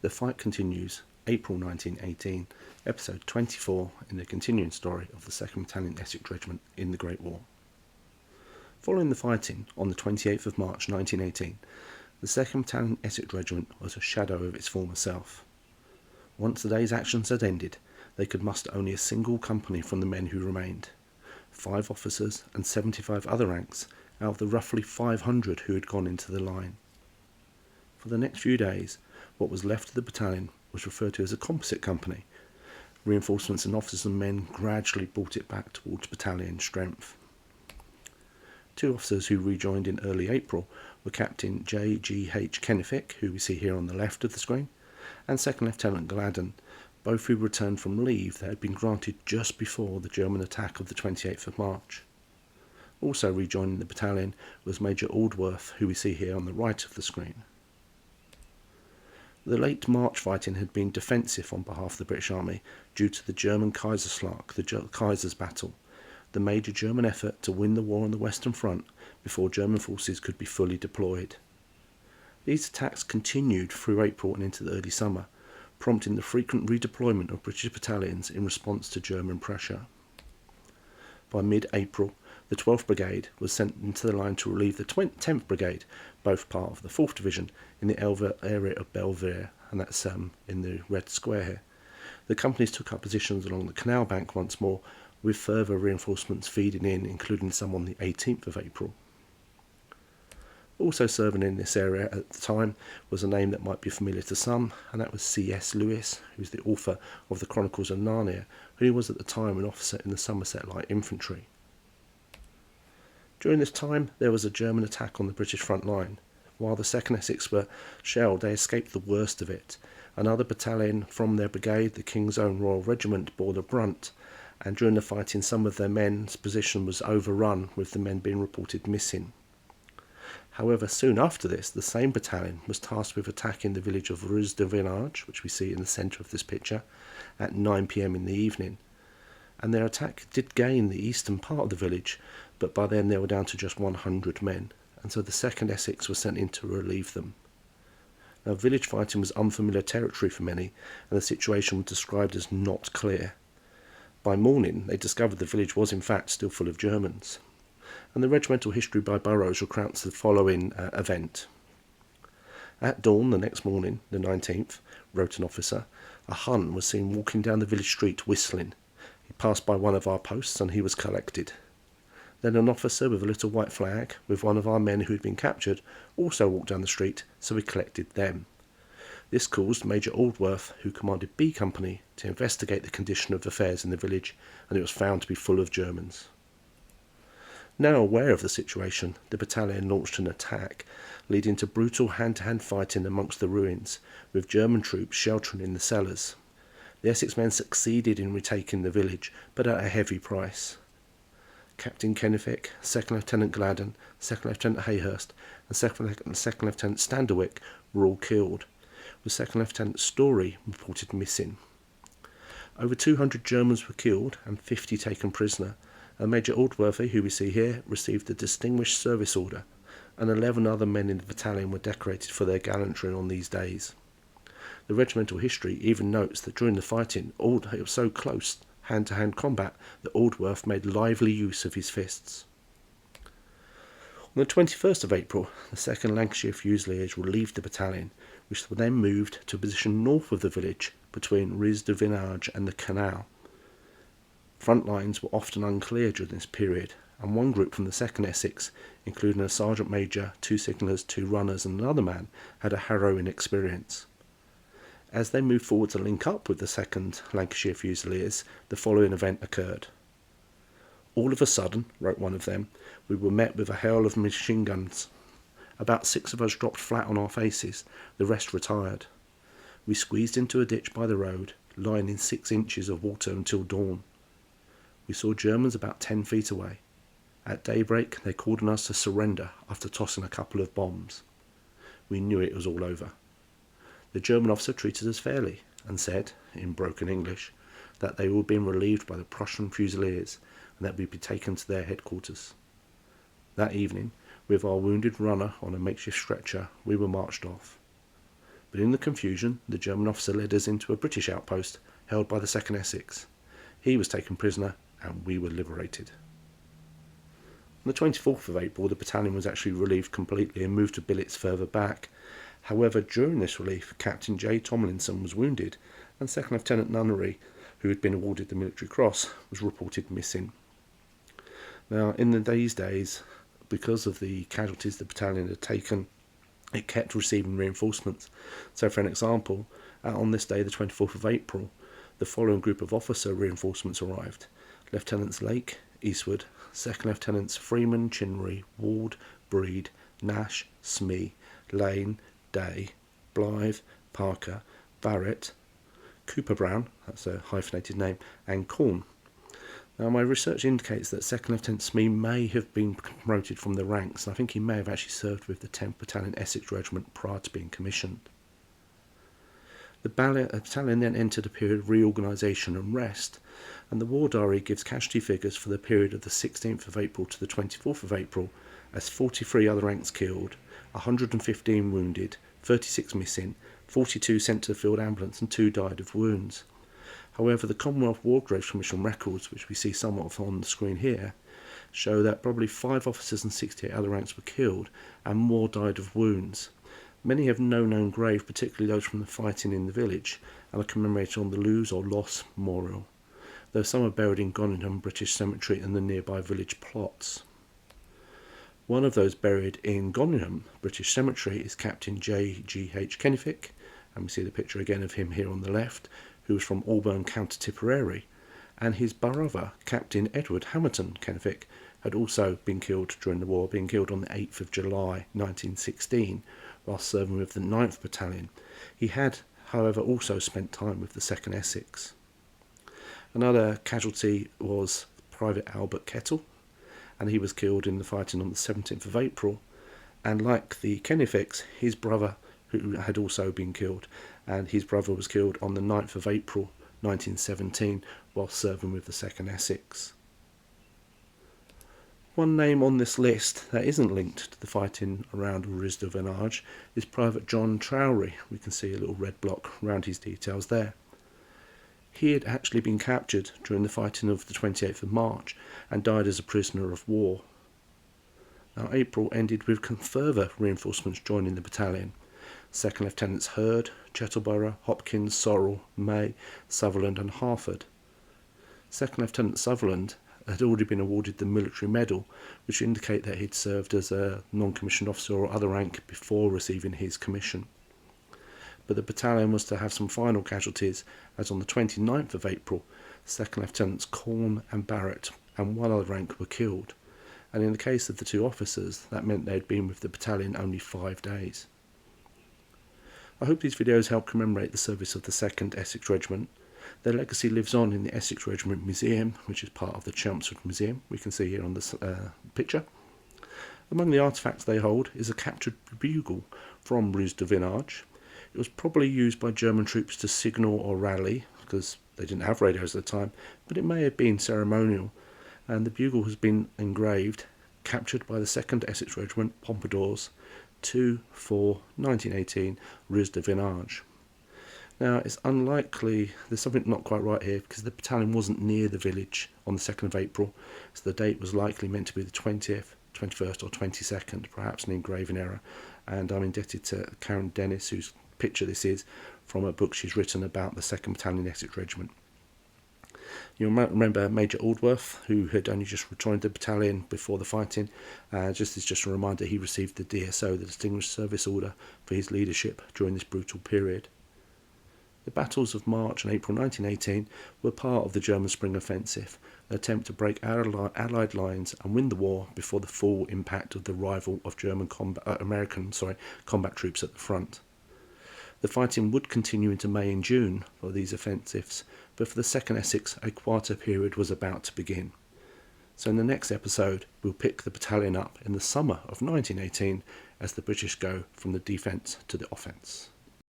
The fight continues, April 1918, episode 24 in the continuing story of the 2nd Battalion Essex Regiment in the Great War. Following the fighting on the 28th of March 1918, the 2nd Battalion Essex Regiment was a shadow of its former self. Once the day's actions had ended, they could muster only a single company from the men who remained, 5 officers and 75 other ranks out of the roughly 500 who had gone into the line. For the next few days, what was left of the battalion was referred to as a composite company. Reinforcements and officers and men gradually brought it back towards battalion strength. 2 officers who rejoined in early April were Captain J.G.H. Kennefick, who we see here on the left of the screen, and 2nd Lieutenant Gladden, both who returned from leave that had been granted just before the German attack of the 28th of March. Also rejoining the battalion was Major Aldworth, who we see here on the right of the screen. The late March fighting had been defensive on behalf of the British Army due to the German Kaiserschlag, the Kaiser's Battle, the major German effort to win the war on the Western Front before German forces could be fully deployed. These attacks continued through April and into the early summer, prompting the frequent redeployment of British battalions in response to German pressure. By mid-April, the 12th Brigade was sent into the line to relieve the 10th Brigade, both part of the 4th Division, in the area of Belvedere, and that's in the red square here. The companies took up positions along the canal bank once more, with further reinforcements feeding in, including some on the 18th of April. Also serving in this area at the time was a name that might be familiar to some, and that was C.S. Lewis, who's the author of the Chronicles of Narnia, who was at the time an officer in the Somerset Light Infantry. During this time, there was a German attack on the British front line. While the 2nd Essex were shelled, they escaped the worst of it. Another battalion from their brigade, the King's Own Royal Regiment, bore the brunt, and during the fighting some of their men's position was overrun, with the men being reported missing. However, soon after this, the same battalion was tasked with attacking the village of Ruz de Vinage, which we see in the centre of this picture, at 9 p.m. in the evening. And their attack did gain the eastern part of the village, but by then they were down to just 100 men, and so the 2nd Essex was sent in to relieve them. Now, village fighting was unfamiliar territory for many, and the situation was described as not clear. By morning, they discovered the village was in fact still full of Germans, and the regimental history by Burroughs recounts the following event. At dawn the next morning, the 19th, wrote an officer, a Hun was seen walking down the village street whistling. He passed by one of our posts and he was collected. Then an officer with a little white flag, with one of our men who had been captured, also walked down the street, so we collected them. This caused Major Aldworth, who commanded B Company, to investigate the condition of affairs in the village, and it was found to be full of Germans. Now aware of the situation, the battalion launched an attack, leading to brutal hand-to-hand fighting amongst the ruins, with German troops sheltering in the cellars. The Essex men succeeded in retaking the village, but at a heavy price. Captain Kennefick, 2nd Lieutenant Gladden, 2nd Lieutenant Hayhurst, and 2nd Lieutenant Standerwick were all killed, with 2nd Lieutenant Story reported missing. Over 200 Germans were killed and 50 taken prisoner, and Major Aldworthy, who we see here, received the Distinguished Service Order, and 11 other men in the battalion were decorated for their gallantry on these days. The regimental history even notes that during the fighting, it was so close hand-to-hand combat that Aldworth made lively use of his fists. On the 21st of April, the 2nd Lancashire Fusiliers relieved the battalion, which then moved to a position north of the village between Ruz de Vinage and the canal. Front lines were often unclear during this period, and one group from the 2nd Essex, including a sergeant major, 2 signallers, 2 runners and another man, had a harrowing experience. As they moved forward to link up with the 2nd Lancashire Fusiliers, the following event occurred. All of a sudden, wrote one of them, we were met with a hail of machine guns. About 6 of us dropped flat on our faces, the rest retired. We squeezed into a ditch by the road, lying in 6 inches of water until dawn. We saw Germans about 10 feet away. At daybreak, they called on us to surrender after tossing a couple of bombs. We knew it was all over. The German officer treated us fairly, and said, in broken English, that they were being relieved by the Prussian Fusiliers, and that we'd be taken to their headquarters. That evening, with our wounded runner on a makeshift stretcher, we were marched off. but in the confusion the German officer led us into a British outpost held by the 2nd Essex. He was taken prisoner and we were liberated. On the 24th of April the battalion was actually relieved completely and moved to billets further back. However, during this relief, Captain J. Tomlinson was wounded, and 2nd Lieutenant Nunnery, who had been awarded the Military Cross, was reported missing. Now, in these days, because of the casualties the battalion had taken, it kept receiving reinforcements. So, for an example, on this day, the 24th of April, the following group of officer reinforcements arrived: Lieutenants Lake, Eastwood, 2nd Lieutenants Freeman, Chinnery, Ward, Breed, Nash, Smee, Lane, Day, Blythe, Parker, Barrett, Cooper Brown, that's a hyphenated name, and Corn. Now, my research indicates that 2nd Lieutenant Smee may have been promoted from the ranks, and I think he may have actually served with the 10th Battalion Essex Regiment prior to being commissioned. The battalion then entered a period of reorganisation and rest, and the War Diary gives casualty figures for the period of the 16th of April to the 24th of April as 43 other ranks killed, 115 wounded, 36 missing, 42 sent to the field ambulance, and 2 died of wounds. However, the Commonwealth War Graves Commission records, which we see somewhat of on the screen here, show that probably 5 officers and 68 other ranks were killed, and more died of wounds. Many have no known grave, particularly those from the fighting in the village, and are commemorated on the Lose or Loss Memorial, though some are buried in Gonyndon British Cemetery and the nearby village plots. One of those buried in Gonyndon British Cemetery is Captain J.G.H. Kennefick, and we see the picture again of him here on the left, who was from Auburn, County Tipperary, and his brother, Captain Edward Hamilton Kennefick, had also been killed during the war, being killed on the 8th of July 1916 while serving with the 9th Battalion. He had, however, also spent time with the 2nd Essex. Another casualty was Private Albert Kettle, and he was killed in the fighting on the 17th of April, and like the Kenneficks, his brother, who had also been killed, and his brother was killed on the 9th of April 1917 while serving with the 2nd Essex. One name on this list that isn't linked to the fighting around Ris de Venage is Private John Trowry. We can see a little red block around his details there. He had actually been captured during the fighting of the 28th of March and died as a prisoner of war. Now, April ended with further reinforcements joining the battalion. 2nd Lieutenants Hurd, Chettleborough, Hopkins, Sorrell, May, Sutherland and Harford. 2nd Lieutenant Sutherland had already been awarded the military medal, which indicate that he'd served as a non-commissioned officer or other rank before receiving his commission. But the battalion was to have some final casualties, as on the 29th of April, 2nd Lieutenants Corn and Barrett and one other rank were killed, and in the case of the 2 officers, that meant they'd been with the battalion only 5 days. I hope these videos help commemorate the service of the 2nd Essex Regiment. Their legacy lives on in the Essex Regiment Museum, which is part of the Chelmsford Museum, we can see here on this picture. Among the artefacts they hold is a captured bugle from Ris de Venage. It was probably used by German troops to signal or rally, because they didn't have radios at the time, but it may have been ceremonial, and the bugle has been engraved, captured by the 2nd Essex Regiment, Pompadours, 2/4/1918, Ris de Venage. Now, it's unlikely, there's something not quite right here, because the battalion wasn't near the village on the 2nd of April, so the date was likely meant to be the 20th, 21st or 22nd, perhaps an engraving error, and I'm indebted to Karen Dennis, whose picture this is, from a book she's written about the 2nd Battalion Essex Regiment. You'll remember Major Aldworth, who had only just rejoined the battalion before the fighting. Just a reminder, he received the DSO, the Distinguished Service Order, for his leadership during this brutal period. The battles of March and April 1918 were part of the German Spring Offensive, an attempt to break Allied lines and win the war before the full impact of the arrival of American combat troops at the front. The fighting would continue into May and June for these offensives, but for the 2nd Essex, a quieter period was about to begin. So in the next episode, we'll pick the battalion up in the summer of 1918 as the British go from the defence to the offence.